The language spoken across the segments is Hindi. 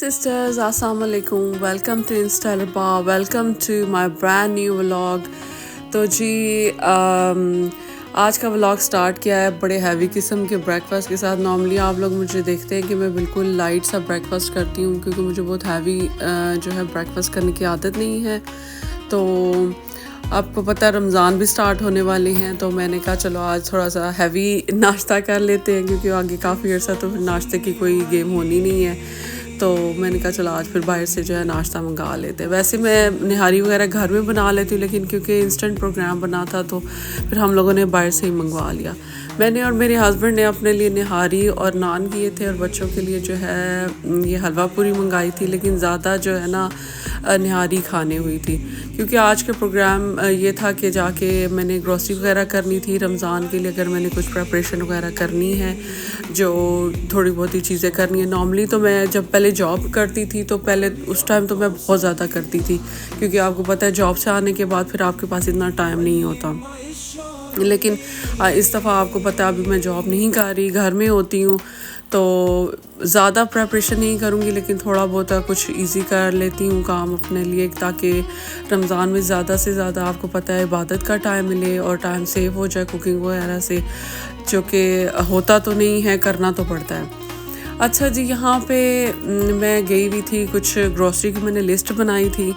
sisters, assalamu alaikum. Welcome to Instalaba. Welcome to my brand new vlog. तो जी आज का व्लॉग स्टार्ट किया है बड़े हैवी किस्म के ब्रेकफास्ट के साथ। नॉर्मली आप लोग मुझे देखते हैं कि मैं बिल्कुल लाइट सा ब्रेकफास्ट करती हूँ क्योंकि मुझे बहुत हैवी जो है ब्रेकफास्ट करने की आदत नहीं है। तो आपको पता है रमज़ान भी स्टार्ट होने वाले हैं, तो मैंने कहा चलो आज थोड़ा सा हैवी नाश्ता कर लेते हैं क्योंकि आगे काफ़ी अर्सा तो फिर नाश्ते की कोई गेम होनी नहीं है। तो मैंने कहा चलो आज फिर बाहर से जो है नाश्ता मंगा लेते हैं। वैसे मैं निहारी वगैरह घर में बना लेती हूँ, लेकिन क्योंकि इंस्टेंट प्रोग्राम बना था तो फिर हम लोगों ने बाहर से ही मंगवा लिया। मैंने और मेरे हस्बैंड ने अपने लिए निहारी और नान किए थे और बच्चों के लिए जो है ये हलवा पूरी मंगाई थी, लेकिन ज़्यादा जो है ना निहारी खाने हुई थी क्योंकि आज का प्रोग्राम ये था कि जाके मैंने ग्रोसरी वगैरह करनी थी रमज़ान के लिए। अगर मैंने कुछ प्रेपरेशन वगैरह करनी है, जो थोड़ी बहुत ही चीज़ें करनी है। नॉर्मली तो मैं जब पहले जॉब करती थी तो पहले उस टाइम तो मैं बहुत ज़्यादा करती थी क्योंकि आपको पता है जॉब से आने के बाद फिर आपके पास इतना टाइम नहीं होता। लेकिन इस दफ़ा आपको पता है अभी मैं जॉब नहीं कर रही, घर में होती हूँ, तो ज़्यादा प्रेपरेशन नहीं करूँगी, लेकिन थोड़ा बहुत कुछ इजी कर लेती हूँ काम अपने लिए ताकि रमज़ान में ज़्यादा से ज़्यादा आपको पता है इबादत का टाइम मिले और टाइम सेव हो जाए कुकिंग वगैरह से, जो कि होता तो नहीं है, करना तो पड़ता है। अच्छा जी, यहाँ पे मैं गई हुई थी, कुछ ग्रोसरी की मैंने लिस्ट बनाई थी,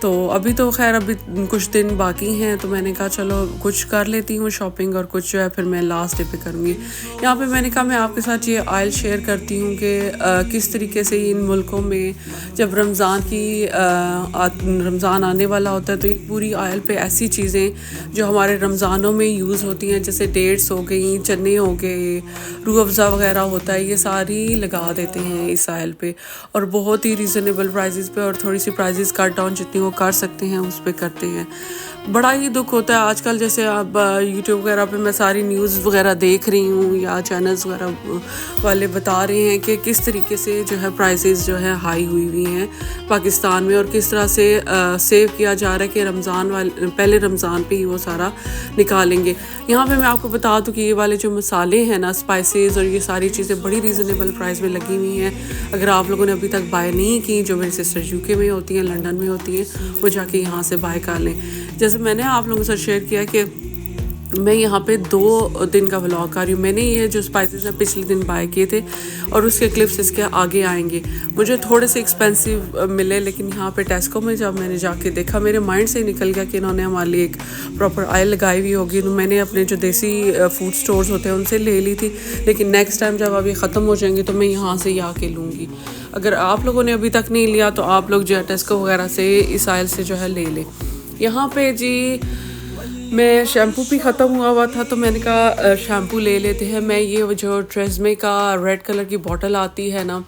तो अभी तो खैर अभी कुछ दिन बाकी हैं, तो मैंने कहा चलो कुछ कर लेती हूँ शॉपिंग और कुछ जो है फिर मैं लास्ट डे पे करूँगी। यहाँ पे मैंने कहा मैं आपके साथ ये आयल शेयर करती हूँ कि किस तरीके से इन मुल्कों में जब रमज़ान आने वाला होता है तो ये पूरी आयल पे ऐसी चीज़ें जो हमारे रमज़ानों में यूज़ होती हैं, जैसे डेट्स हो गई, चने हो गए, रूह अफ़ज़ा वगैरह होता है, ये सारी लगा देते हैं इस आयल पे और बहुत ही रीज़नेबल प्राइसेस पे, और थोड़ी सी प्राइसेस कट डाउन जितनी वो कर सकते हैं उस पे करते हैं। बड़ा ही दुख होता है आजकल, जैसे अब यूट्यूब वगैरह पे मैं सारी न्यूज़ वगैरह देख रही हूँ या चैनल्स वगैरह वाले बता रहे हैं कि किस तरीके से जो है प्राइसेस जो है हाई हुई हैं पाकिस्तान में और किस तरह से सेव किया जा रहा है कि पहले रमज़ान पे ही वो सारा निकालेंगे। यहाँ पे मैं आपको बता दूँ कि ये वाले जो मसाले हैं ना, स्पाइसेस और ये सारी चीज़ें बड़ी रीज़नेबल प्राइस में लगी हुई हैं। अगर आप लोगों ने अभी तक बाय नहीं की, जो मेरी सिस्टर यूके में होती हैं, लंदन में होती हैं, वो जाके यहाँ से बाय कर लें। जैसे मैंने आप लोगों से शेयर किया कि मैं यहाँ पे 2 दिन का व्लॉग कर रही हूँ। मैंने ये जो स्पाइसेस हैं पिछले दिन बाय किए थे और उसके क्लिप्स इसके आगे आएंगे। मुझे थोड़े से एक्सपेंसिव मिले, लेकिन यहाँ पे टेस्को में जब मैंने जाके देखा मेरे माइंड से निकल गया कि इन्होंने हमारे लिए एक प्रॉपर आयल लगाई हुई होगी, तो मैंने अपने जो देसी फूड स्टोर्स होते हैं उनसे ले ली थी। लेकिन नेक्स्ट टाइम जब अभी ख़त्म हो जाएंगे तो मैं यहाँ से ही आके लूँगी। अगर आप लोगों ने अभी तक नहीं लिया तो आप लोग जो है टेस्को वगैरह से इस आयल से जो है ले लें। यहाँ पे जी मैं शैम्पू भी ख़त्म हुआ था तो मैंने कहा शैम्पू ले लेते हैं। मैं ये जो ट्रेज़मे का रेड कलर की बॉटल आती है ना,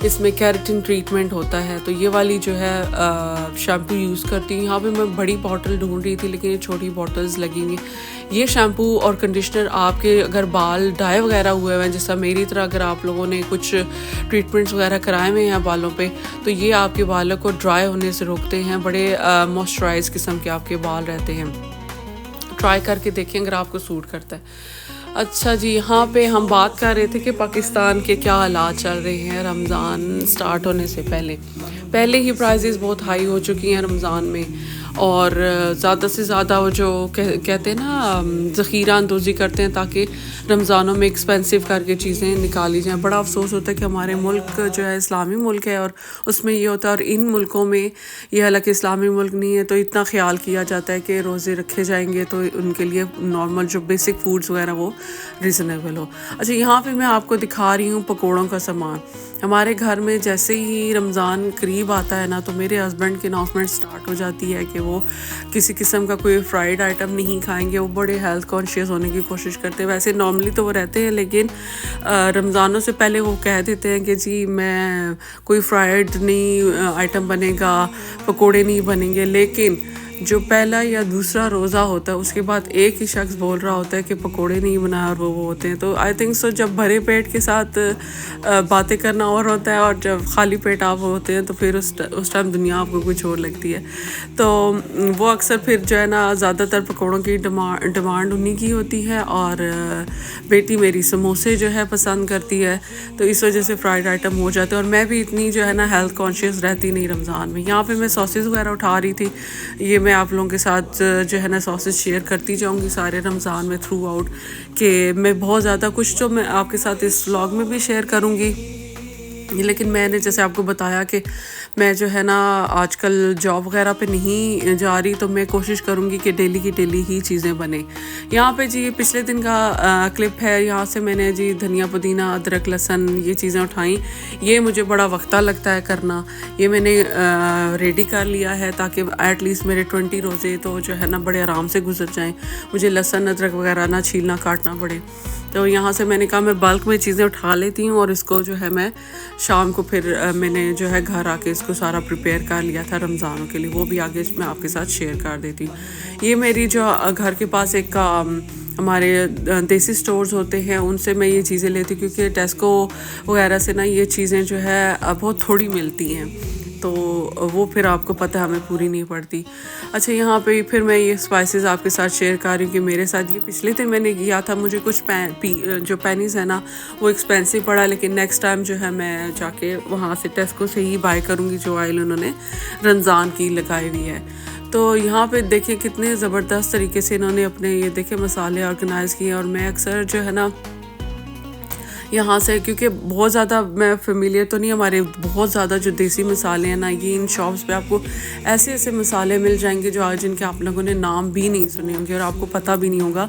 इसमें केराटिन ट्रीटमेंट होता है, तो ये वाली जो है शैम्पू यूज़ करती हूँ। यहाँ पे मैं बड़ी बॉटल ढूंढ रही थी लेकिन ये छोटी बॉटल्स लगी हुई। ये शैम्पू और कंडीशनर आपके अगर बाल डाई वगैरह हुए हुए हैं, जैसा मेरी तरह अगर आप लोगों ने कुछ ट्रीटमेंट्स वगैरह कराए हुए हैं बालों पे, तो ये आपके बालों को ड्राई होने से रोकते हैं। बड़े मॉइस्चराइज किस्म के आपके बाल रहते हैं। ट्राई करके देखें अगर आपको सूट करता है। अच्छा जी, यहाँ पे हम बात कर रहे थे कि पाकिस्तान के क्या हालात चल रहे हैं रमज़ान स्टार्ट होने से पहले ही प्राइसेस बहुत हाई हो चुकी हैं रमज़ान में, और ज़्यादा से ज़्यादा वो जो कहते हैं ना ज़ख़ीरा अंदोज़ी करते हैं ताकि रमज़ानों में एक्सपेंसिव करके चीज़ें निकाली जाएं। बड़ा अफसोस होता है कि हमारे मुल्क जो है इस्लामी मुल्क है और उसमें ये होता है, और इन मुल्कों में ये हालांकि इस्लामी मुल्क नहीं है तो इतना ख्याल किया जाता है कि रोज़े रखे जाएंगे तो उनके लिए नॉर्मल जो बेसिक फूड्स वगैरह वो रीज़नेबल हो। अच्छा, यहाँ पे मैं आपको दिखा रही हूँ पकौड़ों का सामान। हमारे घर में जैसे ही रमज़ान करीब आता है ना, तो मेरे हस्बैंड की अनाउंसमेंट स्टार्ट हो जाती है कि वो किसी किस्म का कोई फ्राइड आइटम नहीं खाएंगे। वो बड़े हेल्थ कॉन्शियस होने की कोशिश करते हैं। वैसे नॉर्मली तो वो रहते हैं, लेकिन रमज़ानों से पहले वो कह देते हैं कि जी मैं कोई फ्राइड नहीं आइटम बनेगा, पकोड़े नहीं बनेंगे। लेकिन जो पहला या दूसरा रोज़ा होता है उसके बाद एक ही शख्स बोल रहा होता है कि पकोड़े नहीं बनाए और वो होते हैं। तो आई थिंक सो जब भरे पेट के साथ बातें करना और होता है, और जब खाली पेट आप होते हैं तो फिर उस टाइम दुनिया आपको कुछ और लगती है। तो वो अक्सर फिर जो है ना ज़्यादातर पकोड़ों की डिमांड उन्हीं की होती है, और बेटी मेरी समोसे जो है पसंद करती है, तो इस वजह से फ्राइड आइटम हो जाते हैं। और मैं भी इतनी जो है ना हेल्थ कॉन्शियस रहती नहीं रमज़ान में। यहाँ पे मैं सॉसेस वगैरह उठा रही थी, ये मैं आप लोगों के साथ जो है ना सॉसेस शेयर करती जाऊँगी सारे रमज़ान में थ्रू आउट, कि मैं बहुत ज़्यादा कुछ तो मैं आपके साथ इस व्लॉग में भी शेयर करूँगी, लेकिन मैंने जैसे आपको बताया कि मैं जो है ना आजकल जॉब वगैरह पे नहीं जा रही, तो मैं कोशिश करूँगी कि डेली की डेली ही चीज़ें बने। यहाँ पे जी पिछले दिन का क्लिप है, यहाँ से मैंने जी धनिया पुदीना अदरक लहसुन ये चीज़ें उठाई। ये मुझे बड़ा वक्ता लगता है करना, ये मैंने रेडी कर लिया है ताकि एटलीस्ट मेरे 20 रोज़े तो जो है ना बड़े आराम से गुजर जाएँ, मुझे लहसुन अदरक वगैरह ना छीलना काटना पड़े। तो यहाँ से मैंने कहा मैं बल्क में चीज़ें उठा लेती हूँ, और इसको जो है मैं शाम को फिर मैंने जो है घर आके इसको सारा प्रिपेयर कर लिया था रमज़ानों के लिए, वो भी आगे मैं आपके साथ शेयर कर देती हूँ। ये मेरी जो घर के पास एक हमारे देसी स्टोर्स होते हैं, उनसे मैं ये चीज़ें लेती हूँ, क्योंकि टेस्को वगैरह से ना ये चीज़ें जो है बहुत थोड़ी मिलती हैं, तो वो फिर आपको पता है हमें पूरी नहीं पड़ती। अच्छा, यहाँ पे फिर मैं ये स्पाइसेस आपके साथ शेयर कर रही हूँ कि मेरे साथ ये पिछले दिन मैंने किया था। मुझे कुछ जो पेनीज है ना वो एक्सपेंसिव पड़ा, लेकिन नेक्स्ट टाइम जो है मैं जाके वहाँ से टेस्को से ही बाय करूँगी, जो ऑयल उन्होंने रमज़ान की लगाई हुई है। तो यहाँ पे देखिए कितने ज़बरदस्त तरीके से इन्होंने अपने ये देखे मसाले ऑर्गेनाइज़ किए। और मैं अक्सर जो है ना यहाँ से, क्योंकि बहुत ज़्यादा मैं फेमिलियर तो नहीं, हमारे बहुत ज़्यादा जो देसी मसाले हैं ना, ये इन शॉप्स पे आपको ऐसे ऐसे मसाले मिल जाएंगे जो आज जिनके आप लोगों ने नाम भी नहीं सुने होंगे और आपको पता भी नहीं होगा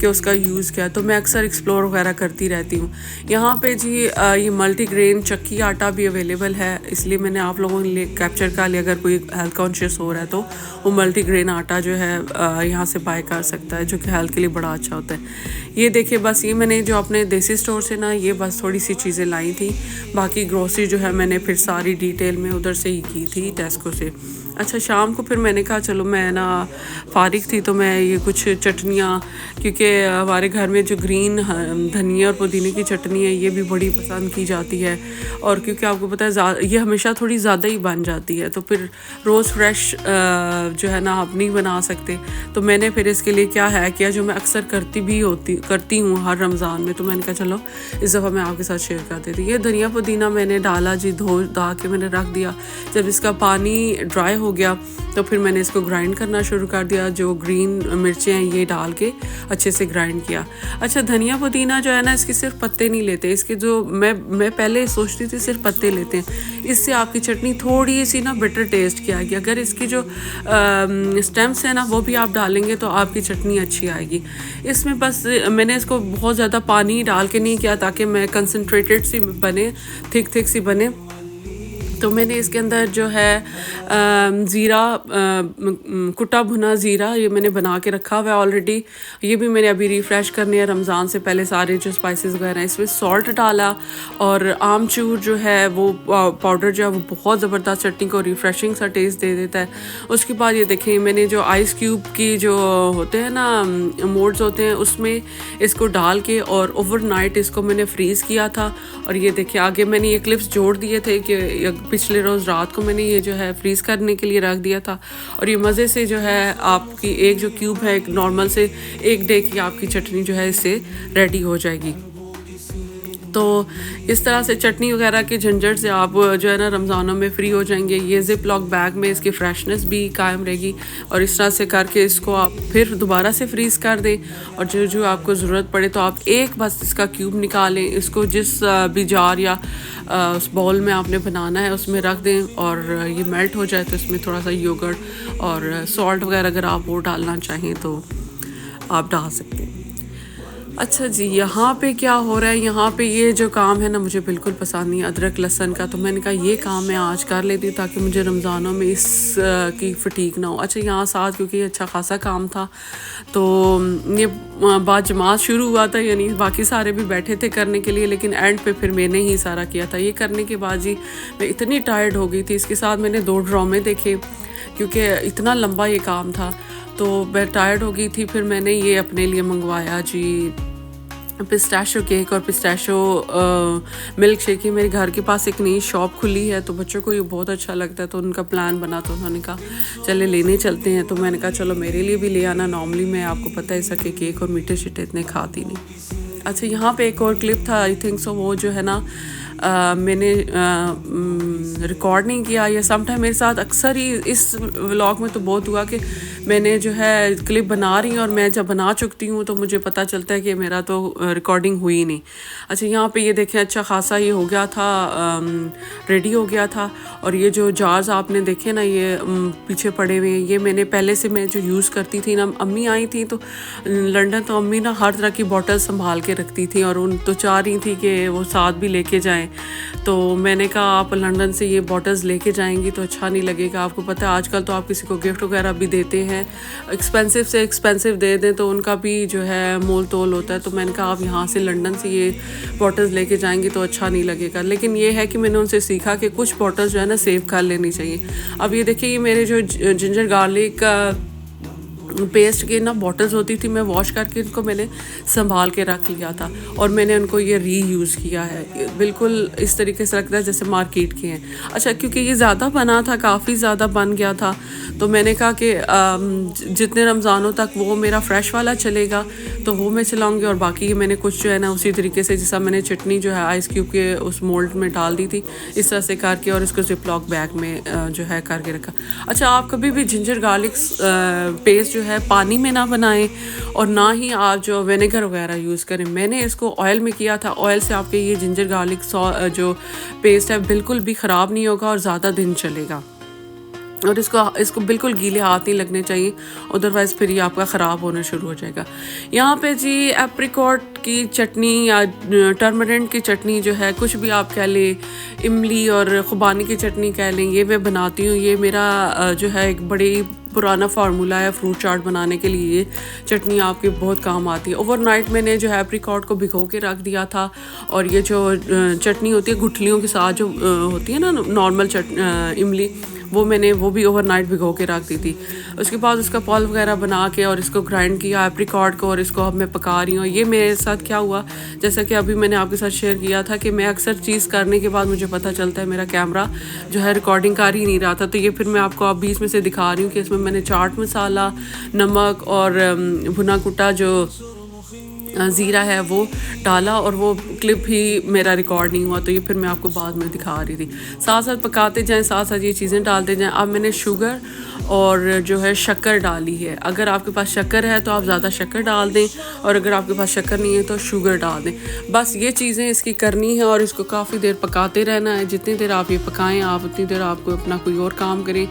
कि उसका यूज़ क्या है। तो मैं अक्सर एक्सप्लोर वगैरह करती रहती हूँ। यहाँ पे जी ये मल्टीग्रेन चक्की आटा भी अवेलेबल है, इसलिए मैंने आप लोगों के लिए कैप्चर कर लिया। अगर कोई हेल्थ कॉन्शियस हो रहा है तो वो मल्टीग्रेन आटा जो है यहाँ से बाय कर सकता है, जो कि हेल्थ के लिए बड़ा अच्छा होता है। ये देखिए बस ये मैंने जो अपने देसी स्टोर से ना ये बस थोड़ी सी चीज़ें लाई थी, बाकी ग्रोसरी जो है मैंने फिर सारी डिटेल में उधर से ही की थी टेस्को से। अच्छा, शाम को फिर मैंने कहा चलो मैं ना फारिग थी तो मैं ये कुछ चटनियाँ, क्योंकि हमारे घर में जो ग्रीन धनिया और पुदीने की चटनी है ये भी बड़ी पसंद की जाती है, और क्योंकि आपको पता है ये हमेशा थोड़ी ज़्यादा ही बन जाती है, तो फिर रोज़ फ्रेश जो है ना आप नहीं बना सकते। तो मैंने फिर इसके लिए क्या है किया, जो मैं अक्सर करती हूँ हर रमज़ान में, तो मैंने कहा चलो इस दफ़ा मैं आपके साथ शेयर कर देती। ये धनिया पुदीना मैंने डाला जी, धो धा के मैंने रख दिया। जब इसका पानी ड्राई हो गया तो फिर मैंने इसको ग्राइंड करना शुरू कर दिया, जो ग्रीन मिर्चें हैं ये डाल के अच्छे से ग्राइंड किया। अच्छा, धनिया पुदीना जो है ना इसके सिर्फ पत्ते नहीं लेते, इसके जो मैं पहले सोचती थी सिर्फ पत्ते लेते हैं, इससे आपकी चटनी थोड़ी सी ना बिटर टेस्ट की आएगी। अगर इसकी जो स्टेम्स है ना वो भी आप डालेंगे तो आपकी चटनी अच्छी आएगी। इसमें बस मैंने इसको बहुत ज़्यादा पानी डाल के नहीं किया ताकि मैं कंसनट्रेटेड सी बने, थिक सी बने। तो मैंने इसके अंदर जो है ज़ीरा, कुटा भुना ज़ीरा ये मैंने बना के रखा हुआ है ऑलरेडी। ये भी मैंने अभी रिफ़्रेश करने हैं रमज़ान से पहले सारे जो स्पाइसेस वगैरह हैं। इसमें सॉल्ट डाला, और आमचूर जो है वो पाउडर जो है वो बहुत ज़बरदस्त चटनी को रिफ़्रेशिंग सा टेस्ट दे देता है। उसके बाद ये देखें मैंने जो आइस क्यूब की जो होते हैं ना मोड्स होते हैं उसमें इसको डाल के और ओवरनाइट इसको मैंने फ्रीज़ किया था। और ये देखिए आगे मैंने ये क्लिप्स जोड़ दिए थे कि पिछले रोज़ रात को मैंने ये जो है फ्रीज़ करने के लिए रख दिया था। और ये मज़े से जो है आपकी एक जो क्यूब है एक नॉर्मल से 1 डे की आपकी चटनी जो है इससे रेडी हो जाएगी। तो इस तरह से चटनी वगैरह के झंझट से आप जो है ना रमज़ानों में फ्री हो जाएंगे। ये ज़िप लॉक बैग में इसकी फ्रेशनेस भी कायम रहेगी, और इस तरह से करके इसको आप फिर दोबारा से फ्रीज़ कर दें, और जो आपको ज़रूरत पड़े तो आप एक बस इसका क्यूब निकालें, इसको जिस भी जार या उस बाउल में आपने बनाना है उसमें रख दें, और ये मेल्ट हो जाए तो इसमें थोड़ा सा योगर्ट और सॉल्ट वगैरह अगर आप वो डालना चाहें तो आप डाल सकते हैं। अच्छा जी, यहाँ पे क्या हो रहा है, यहाँ पे ये जो काम है ना मुझे बिल्कुल पसंद नहीं, अदरक लहसुन का। तो मैंने कहा ये काम मैं आज कर लेती हूँ ताकि मुझे रमज़ानों में इस की फटीक ना हो। अच्छा, यहाँ साथ क्योंकि ये अच्छा खासा काम था तो ये बाद जमात शुरू हुआ था, यानी बाकी सारे भी बैठे थे करने के लिए, लेकिन एंड पे फिर मैंने ही सारा किया था। ये करने के बाद जी मैं इतनी टायर्ड हो गई थी। इसके साथ मैंने 2 ड्रामे देखे क्योंकि इतना लंबा ये काम था। तो मैं टायर्ड हो गई थी, फिर मैंने ये अपने लिए मंगवाया जी पिस्ताशो केक और पिस्ताशो मिल्क शेक। ही मेरे घर के पास एक नई शॉप खुली है, तो बच्चों को ये बहुत अच्छा लगता है, तो उनका प्लान बना, तो उन्होंने कहा चले लेने चलते हैं। तो मैंने कहा चलो मेरे लिए भी ले आना। नॉर्मली मैं आपको पता है सके केक और मीठे शीठे इतने खाती नहीं। अच्छा, यहाँ पे एक और क्लिप था, आई थिंक सो वो जो है ना मैंने रिकॉर्ड नहीं किया, या समटाइम मेरे साथ अक्सर ही इस व्लॉग में तो बहुत हुआ कि मैंने जो है क्लिप बना रही हूँ और मैं जब बना चुकती हूँ तो मुझे पता चलता है कि मेरा तो रिकॉर्डिंग हुई नहीं। अच्छा, यहाँ पे ये देखें, अच्छा खासा ये हो गया था, रेडी हो गया था। और ये जो जार्स आपने देखे ना ये पीछे पड़े हुए हैं, ये मैंने पहले से मैं जो यूज़ करती थी ना, अम्मी आई थी तो लंदन, तो अम्मी ना हर तरह की बॉटल संभाल के रखती थी और उन तो चाह रही थी कि वो साथ भी लेके जाएं। तो मैंने कहा आप लंदन से ये बॉटल्स लेके जाएंगी तो अच्छा नहीं लगेगा। आपको पता है आजकल तो आप किसी को गिफ्ट वगैरह भी देते हैं, एक्सपेंसिव से एक्सपेंसिव दे दें तो उनका भी जो है मोल तोल होता है। तो मैंने कहा आप यहाँ से लंदन से ये बॉटल्स लेके जाएंगी तो अच्छा नहीं लगेगा। लेकिन ये है कि मैंने उनसे सीखा कि कुछ बॉटल्स जो है ना सेव कर लेनी चाहिए। अब ये देखिए, ये मेरे जो जिंजर गार्लिक का पेस्ट की ना बॉटल्स होती थी, मैं वॉश करके इनको मैंने संभाल के रख लिया था और मैंने उनको ये रीयूज़ किया है। बिल्कुल इस तरीके से लगता है जैसे मार्केट के हैं। अच्छा, क्योंकि ये ज़्यादा बना था, काफ़ी ज़्यादा बन गया था, तो मैंने कहा कि जितने रमज़ानों तक वो मेरा फ़्रेश वाला चलेगा तो वो मैं चलाऊँगी, और बाकी मैंने कुछ जो है ना उसी तरीके से जैसा मैंने चटनी जो है आइस क्यूब के उस मोल्ड में डाल दी थी, इस तरह से करके, और इसको जिपलॉक बैग में जो है करके रखा। अच्छा, आप कभी भी जिंजर गार्लिक पेस्ट जो है पानी में ना बनाएं और ना ही आप जो विनेगर वगैरह यूज़ करें। मैंने इसको ऑयल में किया था। ऑयल से आपके ये जिंजर गार्लिक जो पेस्ट है बिल्कुल भी ख़राब नहीं होगा और ज़्यादा दिन चलेगा। और इसको बिल्कुल गीले हाथ नहीं लगने चाहिए, अदरवाइज़ फिर ये आपका ख़राब होना शुरू हो जाएगा। यहाँ पे जी एप्रिकॉट की चटनी या टर्मरिक की चटनी जो है, कुछ भी आप कह लें, इमली और खुबानी की चटनी कह लें, ये मैं बनाती हूँ। ये मेरा जो है एक बड़ी पुराना फार्मूला है फ्रूट चाट बनाने के लिए। ये चटनी आपके बहुत काम आती है। ओवरनाइट मैंने जो है एप्रिकॉट को भिगो के रख दिया था, और ये जो चटनी होती है गुठलियों के साथ जो होती है ना नॉर्मल इमली, वो भी ओवरनाइट भिगो के रख दी थी। उसके बाद उसका पॉल वगैरह बना के और इसको ग्राइंड किया एप्रिकॉट को, और इसको अब मैं पका रही हूँ। ये मेरे साथ क्या हुआ, जैसा कि अभी मैंने आपके साथ शेयर किया था कि मैं अक्सर चीज़ करने के बाद मुझे पता चलता है मेरा कैमरा जो है रिकॉर्डिंग कर ही नहीं रहा था। तो ये फिर मैं आपको अब बीच में से दिखा रही हूँ कि इसमें मैंने चाट मसाला, नमक और भुना कुटा जो ज़ीरा है वो डाला, और वो क्लिप ही मेरा रिकॉर्ड नहीं हुआ। तो ये फिर मैं आपको बाद में दिखा रही थी। साथ साथ पकाते जाएं, साथ साथ ये चीज़ें डालते जाएं। अब मैंने शुगर और जो है शक्कर डाली है। अगर आपके पास शक्कर है तो आप ज़्यादा शक्कर डाल दें, और अगर आपके पास शक्कर नहीं है तो शुगर डाल दें। बस ये चीज़ें इसकी करनी है और इसको काफ़ी देर पकाते रहना है। जितनी देर आप ये पकाएं, आप उतनी देर आपको अपना कोई और काम करें।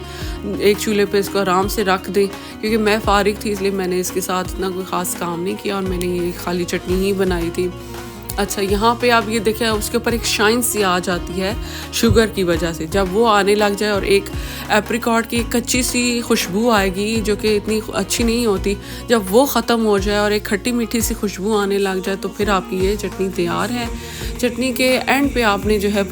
एक चूल्हे पे इसको आराम से रख दें, क्योंकि मैं फारिग थी इसलिए मैंने इसके साथ इतना कोई ख़ास काम नहीं किया और मैंने ये खाली चटनी ही बनाई थी। अच्छा, यहाँ पे आप ये देखें, उसके ऊपर एक शाइन सी आ जाती है शुगर की वजह से। जब वो आने लग जाए और एक एप्रिकॉट की कच्ची सी खुशबू आएगी जो कि इतनी अच्छी नहीं होती, जब वो ख़त्म हो जाए और एक खट्टी मीठी सी खुशबू आने लग जाए तो फिर आपकी ये चटनी तैयार है। चटनी के एंड पे आपने जो है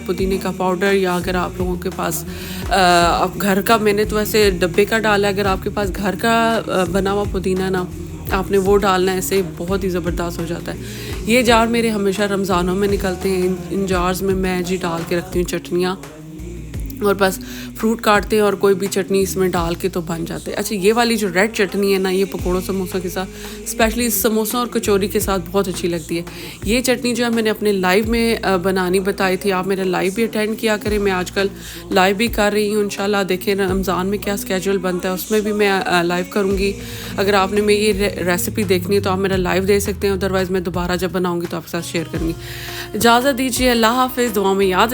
पुदीने का पाउडर, या अगर आप लोगों के पास अब घर का, मैंने तो वैसे डब्बे का डाला है, अगर आपके पास घर का बना हुआ पुदीना ना, आपने वो डालना है, ऐसे बहुत ही ज़बरदस्त हो जाता है। ये जार मेरे हमेशा रमज़ानों में निकलते हैं। इन जार्स में मैं जी डाल के रखती हूँ चटनियाँ, और बस फ्रूट काटते हैं और कोई भी चटनी इसमें डाल के तो बन जाते हैं। अच्छा, ये वाली जो रेड चटनी है ना, ये पकौड़ों समोसों के साथ, स्पेशली समोसों और कचौरी के साथ बहुत अच्छी लगती है। ये चटनी जो है मैंने अपने लाइव में बनानी बताई थी। आप मेरा लाइव भी अटेंड किया करें। मैं आजकल लाइव भी कर रही हूँ, इंशाल्लाह देखें रमज़ान में क्या स्केड्यूल बनता है, उसमें भी मैं लाइव करूँगी। अगर आपने मेरी ये रेसिपी देखनी है तो आप मेरा लाइव देख सकते हैं, अदरवाइज़ मैं दोबारा जब बनाऊँगी तो आपके साथ शेयर करूँगी। इजाज़त दीजिए, अल्लाह हाफ़िज़, दुआ में याद रखिए।